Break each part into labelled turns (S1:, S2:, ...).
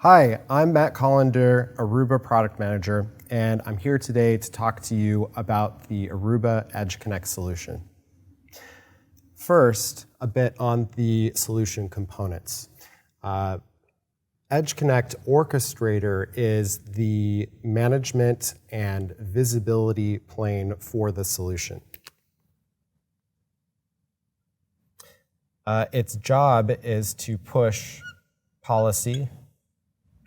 S1: Hi, I'm Matt Hollander, Aruba Product Manager, and I'm here today to talk to you about the Aruba EdgeConnect solution. First, a bit on the solution components. EdgeConnect Orchestrator is the management and visibility plane for the solution. Its job is to push policy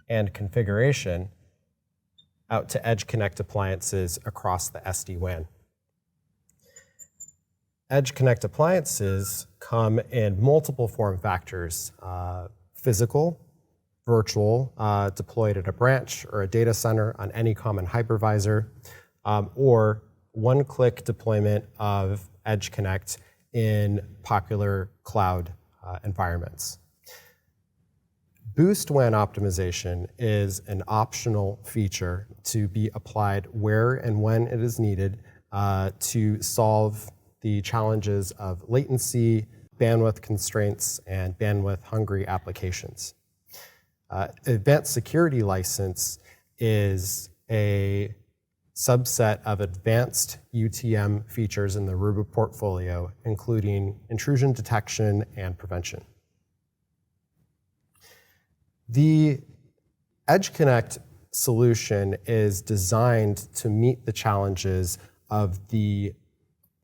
S1: and configuration out to EdgeConnect appliances across the SD-WAN. EdgeConnect appliances come in multiple form factors, physical, virtual, deployed at a branch or a data center on any common hypervisor, or one-click deployment of EdgeConnect in popular cloud environments. Boost WAN Optimization is an optional feature to be applied where and when it is needed to solve the challenges of latency, bandwidth constraints, and bandwidth-hungry applications. Advanced Security License is a subset of advanced UTM features in the Aruba portfolio, including intrusion detection and prevention. The EdgeConnect solution is designed to meet the challenges of the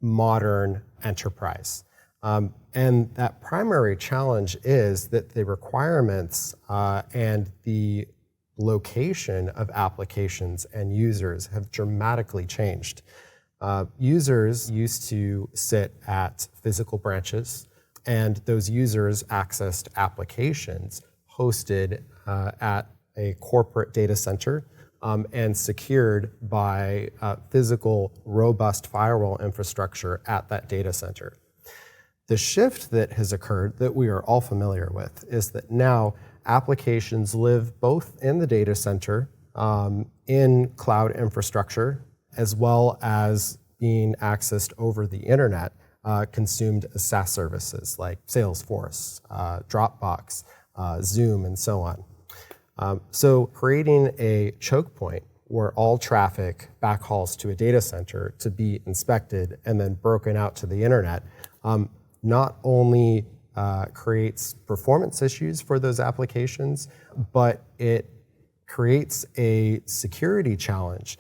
S1: modern enterprise. And that primary challenge is that the requirements and the location of applications and users have dramatically changed. Users used to sit at physical branches, and those users accessed applications hosted at a corporate data center and secured by physical, robust firewall infrastructure at that data center. The shift that has occurred that we are all familiar with is that now applications live both in the data center, in cloud infrastructure, as well as being accessed over the internet, consumed as SaaS services like Salesforce, Dropbox, Zoom, and so on. So creating a choke point where all traffic backhauls to a data center to be inspected and then broken out to the internet not only creates performance issues for those applications, but it creates a security challenge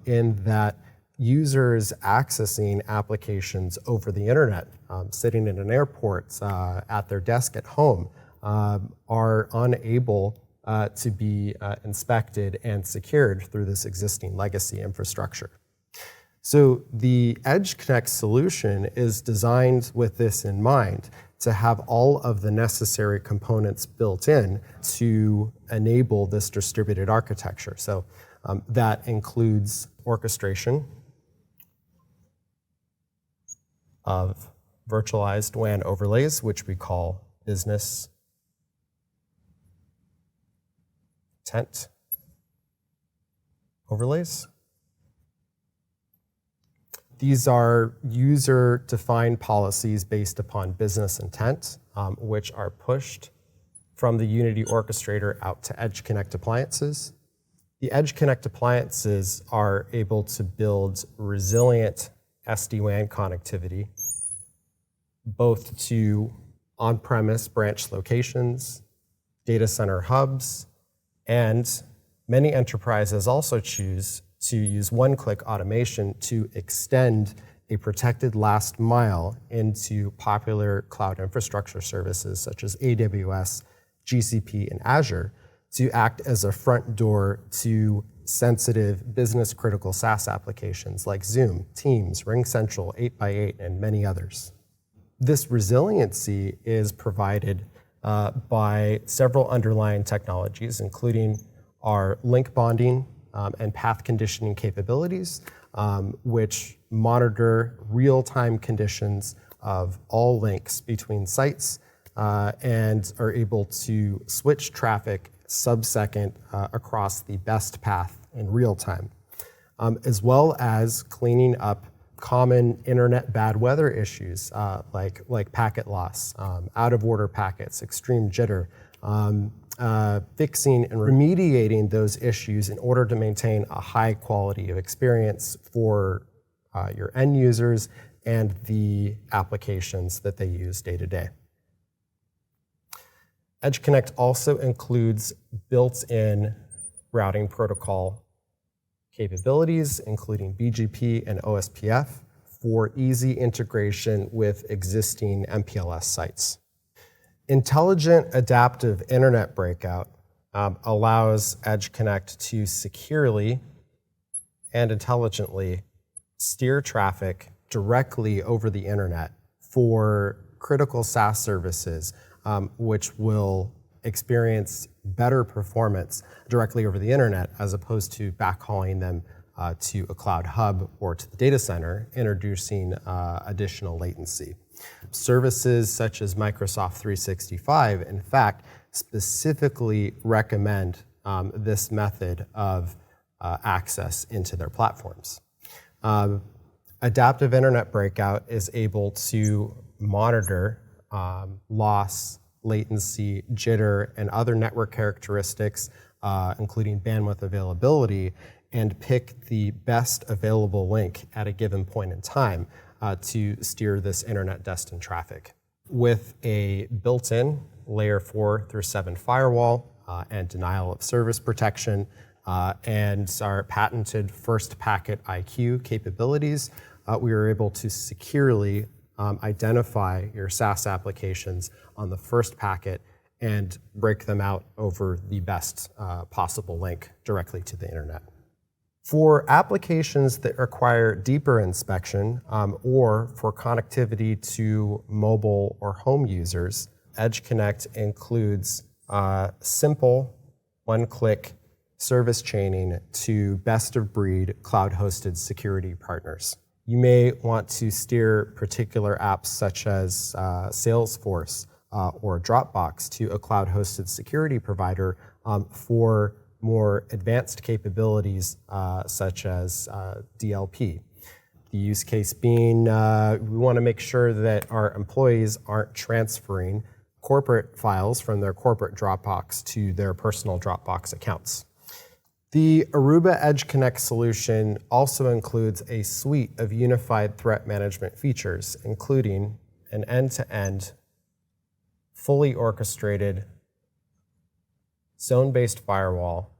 S1: in that users accessing applications over the internet, sitting in an airport, at their desk at home, are unable to be inspected and secured through this existing legacy infrastructure. So the EdgeConnect solution is designed with this in mind to have all of the necessary components built in to enable this distributed architecture. So that includes orchestration of virtualized WAN overlays, which we call business intent overlays. These are user-defined policies based upon business intent, which are pushed from the Unity Orchestrator out to EdgeConnect appliances. The EdgeConnect appliances are able to build resilient SD-WAN connectivity, both to on-premise branch locations, data center hubs, and many enterprises also choose to use one-click automation to extend a protected last mile into popular cloud infrastructure services such as AWS, GCP, and Azure to act as a front door to sensitive business-critical SaaS applications like Zoom, Teams, RingCentral, 8x8, and many others. This resiliency is provided by several underlying technologies, including our link bonding and path conditioning capabilities, which monitor real-time conditions of all links between sites and are able to switch traffic sub-second across the best path in real time, as well as cleaning up common internet bad weather issues like packet loss, out of order packets, extreme jitter, fixing and remediating those issues in order to maintain a high quality of experience for your end users and the applications that they use day to day. EdgeConnect also includes built-in routing protocol capabilities, including BGP and OSPF, for easy integration with existing MPLS sites. Intelligent Adaptive Internet Breakout allows EdgeConnect to securely and intelligently steer traffic directly over the internet for critical SaaS services, which will experience better performance directly over the internet as opposed to backhauling them to a cloud hub or to the data center, introducing additional latency. Services such as Microsoft 365, in fact, specifically recommend this method of access into their platforms. Adaptive Internet Breakout is able to monitor loss, latency, jitter, and other network characteristics, including bandwidth availability, and pick the best available link at a given point in time to steer this internet-destined traffic. With a built-in layer 4 through 7 firewall and denial of service protection, and our patented first packet IQ capabilities, we are able to securely identify your SaaS applications on the first packet and break them out over the best possible link directly to the internet. For applications that require deeper inspection or for connectivity to mobile or home users, EdgeConnect includes simple one-click service chaining to best-of-breed cloud-hosted security partners. You may want to steer particular apps such as Salesforce or Dropbox to a cloud-hosted security provider for more advanced capabilities such as DLP. The use case being we want to make sure that our employees aren't transferring corporate files from their corporate Dropbox to their personal Dropbox accounts. The Aruba EdgeConnect solution also includes a suite of unified threat management features, including an end-to-end, fully orchestrated, zone-based firewall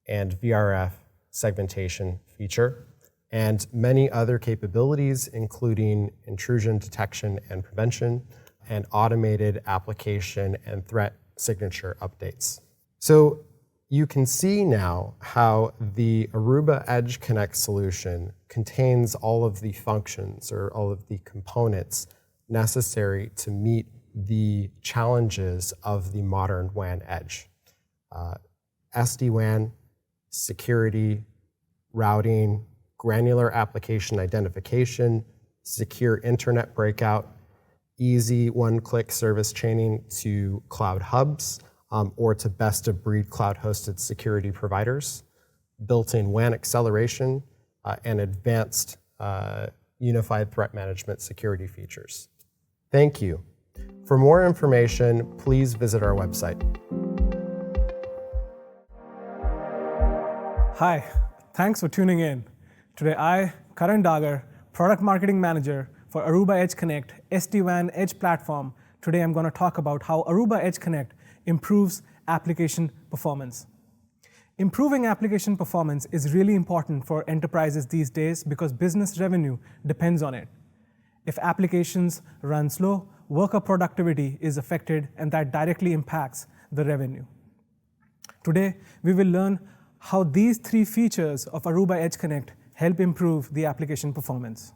S1: and VRF segmentation feature, and many other capabilities, including intrusion detection and prevention, and automated application and threat signature updates. So you can see now how the Aruba EdgeConnect solution contains all of the functions or all of the components necessary to meet the challenges of the modern WAN edge. SD-WAN, security, routing, granular application identification, secure internet breakout, easy one-click service chaining to cloud hubs, or to best-of-breed cloud-hosted security providers, built-in WAN acceleration, and advanced unified threat management security features. Thank you. For more information, please visit our website.
S2: Hi, thanks for tuning in. Today I, Karan Dagar, Product Marketing Manager for Aruba EdgeConnect SD-WAN Edge Platform. Today I'm going to talk about how Aruba EdgeConnect improves application performance. Improving application performance is really important for enterprises these days because business revenue depends on it. If applications run slow, worker productivity is affected, and that directly impacts the revenue. Today, we will learn how these three features of Aruba EdgeConnect help improve the application performance.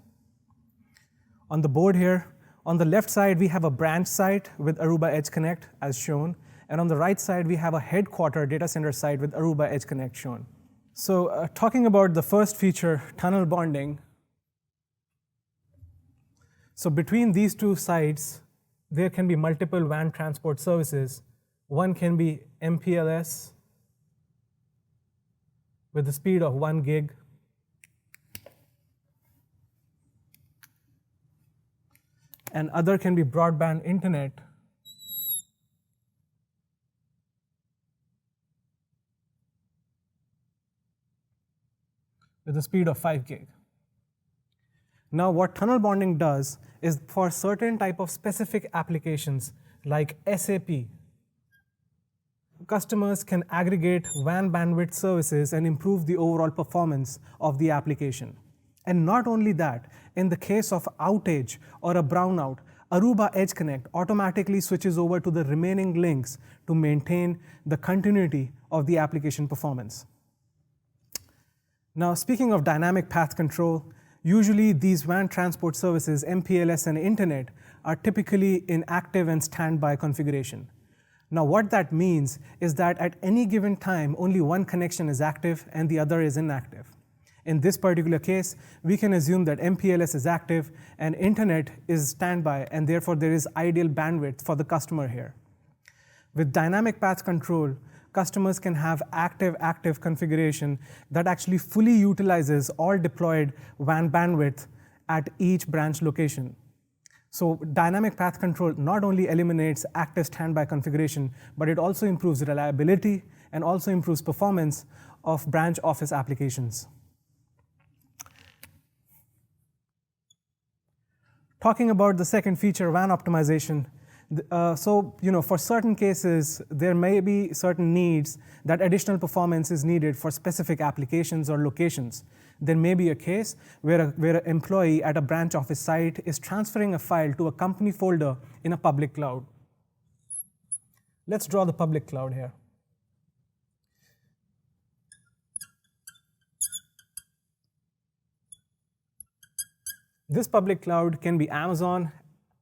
S2: On the board here, on the left side, we have a branch site with Aruba EdgeConnect as shown, and on the right side, we have a headquarter data center site with Aruba EdgeConnect shown. So talking about the first feature, tunnel bonding. So between these two sites, there can be multiple WAN transport services. One can be MPLS with the speed of 1 gig. And other can be broadband internet with a speed of 5 gig. Now, what tunnel bonding does is for certain type of specific applications like SAP, customers can aggregate WAN bandwidth services and improve the overall performance of the application. And not only that, in the case of outage or a brownout, Aruba EdgeConnect automatically switches over to the remaining links to maintain the continuity of the application performance. Now, speaking of dynamic path control, usually these WAN transport services, MPLS and Internet, are typically in active and standby configuration. Now, what that means is that at any given time, only one connection is active and the other is inactive. In this particular case, we can assume that MPLS is active and Internet is standby, and therefore there is ideal bandwidth for the customer here. With dynamic path control, customers can have active configuration that actually fully utilizes all deployed WAN bandwidth at each branch location. So dynamic path control not only eliminates active standby configuration, but it also improves reliability and also improves performance of branch office applications. Talking about the second feature, WAN optimization. For certain cases, there may be certain needs that additional performance is needed for specific applications or locations. There may be a case where an employee at a branch office site is transferring a file to a company folder in a public cloud. Let's draw the public cloud here. This public cloud can be Amazon,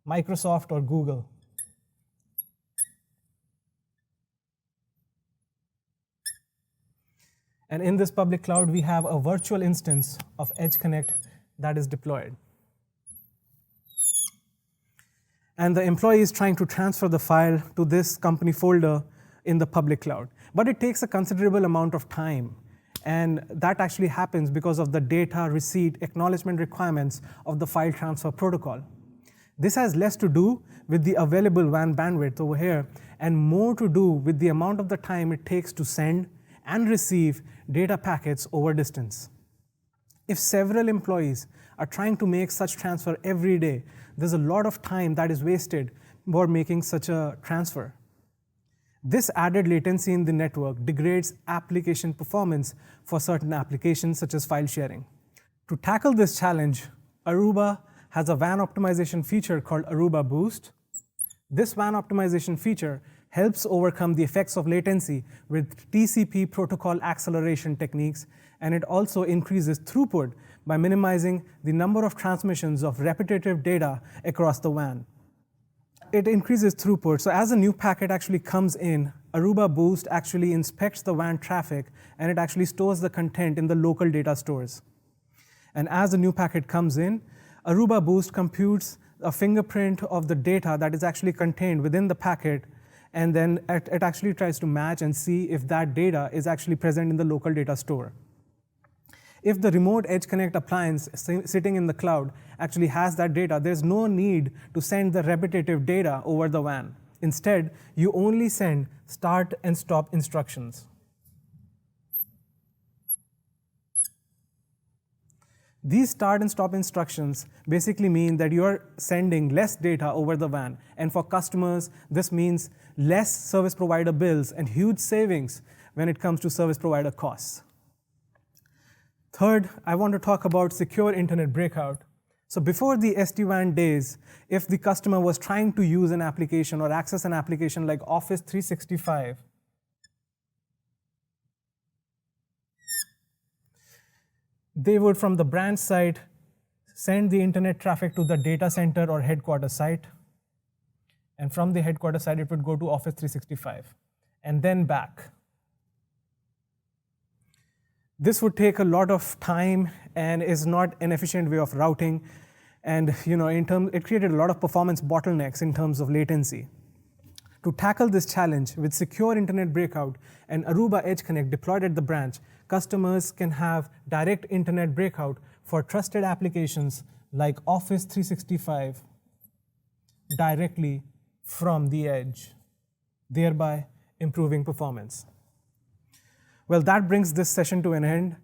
S2: Microsoft, or Google. And in this public cloud, we have a virtual instance of EdgeConnect that is deployed. And the employee is trying to transfer the file to this company folder in the public cloud. But it takes a considerable amount of time. And that actually happens because of the data receipt acknowledgement requirements of the file transfer protocol. This has less to do with the available WAN bandwidth over here and more to do with the amount of the time it takes to send and receive data packets over distance. If several employees are trying to make such transfer every day, there's a lot of time that is wasted for making such a transfer. This added latency in the network degrades application performance for certain applications such as file sharing. To tackle this challenge, Aruba has a WAN optimization feature called Aruba Boost. This WAN optimization feature helps overcome the effects of latency with TCP protocol acceleration techniques, and it also increases throughput by minimizing the number of transmissions of repetitive data across the WAN. It increases throughput, so as a new packet actually comes in, Aruba Boost actually inspects the WAN traffic and it actually stores the content in the local data stores. And as the new packet comes in, Aruba Boost computes a fingerprint of the data that is actually contained within the packet, and then it actually tries to match and see if that data is actually present in the local data store. If the remote EdgeConnect appliance sitting in the cloud actually has that data, there's no need to send the repetitive data over the WAN. Instead, you only send start and stop instructions. These start and stop instructions basically mean that you're sending less data over the WAN. And for customers, this means less service provider bills and huge savings when it comes to service provider costs. Third, I want to talk about secure internet breakout. So before the SD-WAN days, if the customer was trying to use an application or access an application like Office 365, they would, from the branch site, send the internet traffic to the data center or headquarters site. And from the headquarters site, it would go to Office 365 and then back. This would take a lot of time and is not an efficient way of routing. And it created a lot of performance bottlenecks in terms of latency. To tackle this challenge with secure internet breakout and Aruba EdgeConnect deployed at the branch, customers can have direct internet breakout for trusted applications like Office 365 directly from the edge, thereby improving performance. Well, that brings this session to an end.